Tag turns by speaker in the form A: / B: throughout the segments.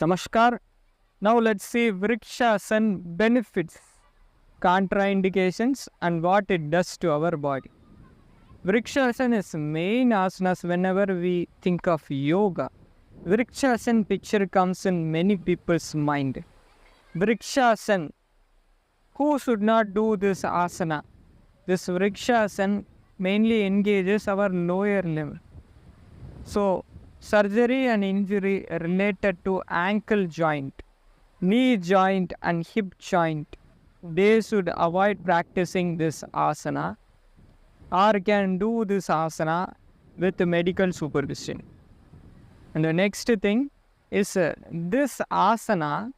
A: Namaskar. Now let's see Vrikshasana benefits, contraindications, and what it does to our body. Vrikshasana is main asanas whenever we think of yoga. Vrikshasana picture comes in many people's mind. Vrikshasana, who should not do this asana? This Vrikshasana mainly engages our lower limb. So, surgery and injury related to ankle joint, knee joint and hip joint, they should avoid practicing this asana or can do this asana with medical supervision. And the next thing is this asana,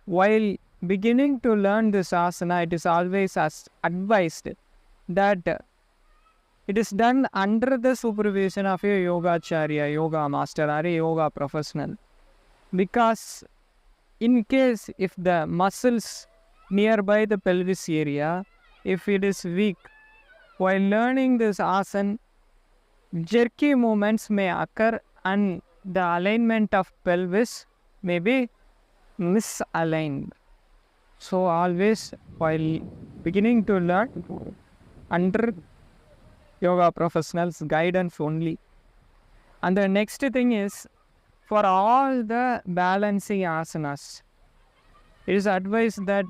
A: while beginning to learn this asana, it is always advised that it is done under the supervision of a yogacharya, yoga master or a yoga professional. Because in case if the muscles nearby the pelvis area, if it is weak, while learning this asana, jerky movements may occur and the alignment of pelvis may be misaligned. So always while beginning to learn under yoga professionals guidance only. And the next thing is, for all the balancing asanas, it is advised that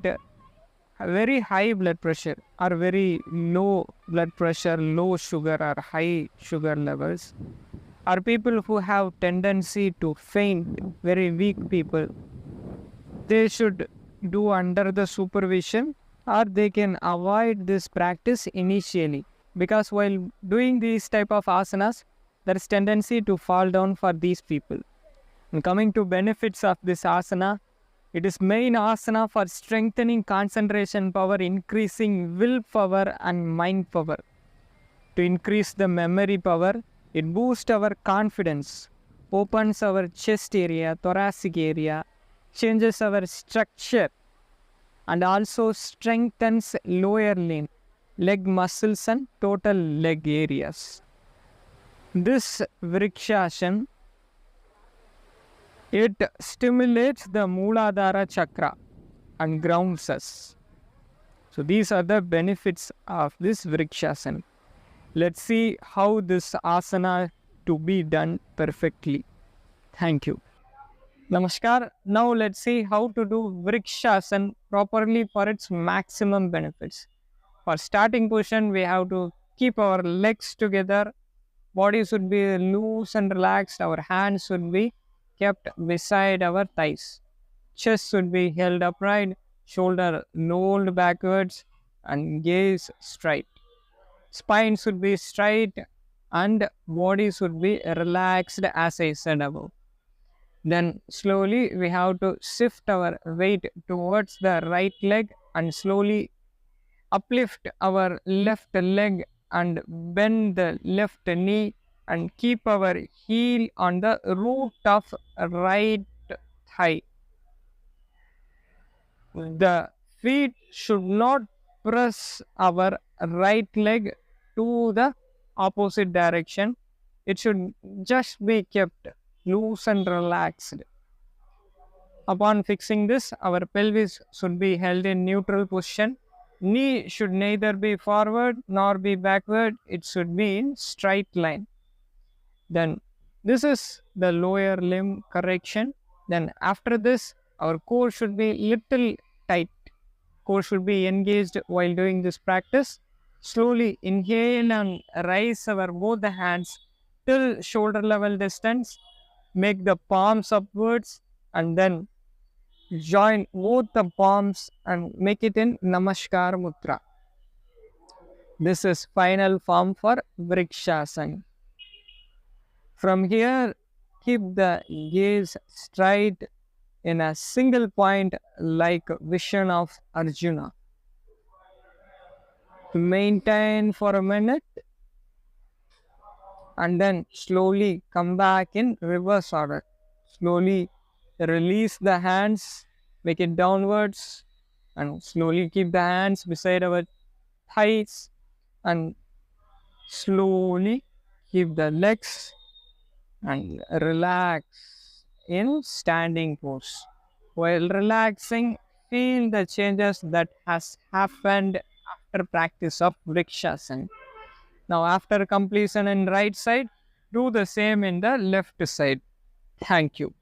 A: very high blood pressure or very low blood pressure, low sugar or high sugar levels, or people who have tendency to faint, very weak people, they should do under the supervision or they can avoid this practice initially. Because while doing these type of asanas, there is tendency to fall down for these people. And coming to benefits of this asana, it is main asana for strengthening concentration power, increasing willpower and mind power. To increase the memory power, it boosts our confidence, opens our chest area, thoracic area, changes our structure, and also strengthens lower leg muscles and total leg areas. This Vrikshasana, it stimulates the Muladhara Chakra and grounds us. So these are the benefits of this Vrikshasana. Let's see how this asana to be done perfectly. Thank you. Namaskar. Now let's see how to do Vrikshasana properly for its maximum benefits. For starting position, we have to keep our legs together. Body should be loose and relaxed. Our hands should be kept beside our thighs. Chest should be held upright. Shoulder rolled backwards and gaze straight. Spine should be straight and body should be relaxed as I said above. Then slowly we have to shift our weight towards the right leg and slowly uplift our left leg and bend the left knee and keep our heel on the root of right thigh. The feet should not press our right leg to the opposite direction. It should just be kept loose and relaxed. Upon fixing this, our pelvis should be held in neutral position. Knee should neither be forward nor be backward. It should be in straight line. Then this is the lower limb correction. Then after this, our core should be little tight. Core should be engaged while doing this practice. Slowly inhale and raise our both the hands till shoulder level distance. Make the palms upwards and then join both the palms and make it in Namaskar Mudra. This is final form for Vrikshasana. From here, keep the gaze straight in a single point like vision of Arjuna. Maintain for a minute and then slowly come back in reverse order. Slowly release the hands, make it downwards and slowly keep the hands beside our thighs and slowly keep the legs and relax in standing pose. While relaxing, feel the changes that has happened after practice of Vrikshasana. Now, after completion in right side, do the same in the left side. Thank you.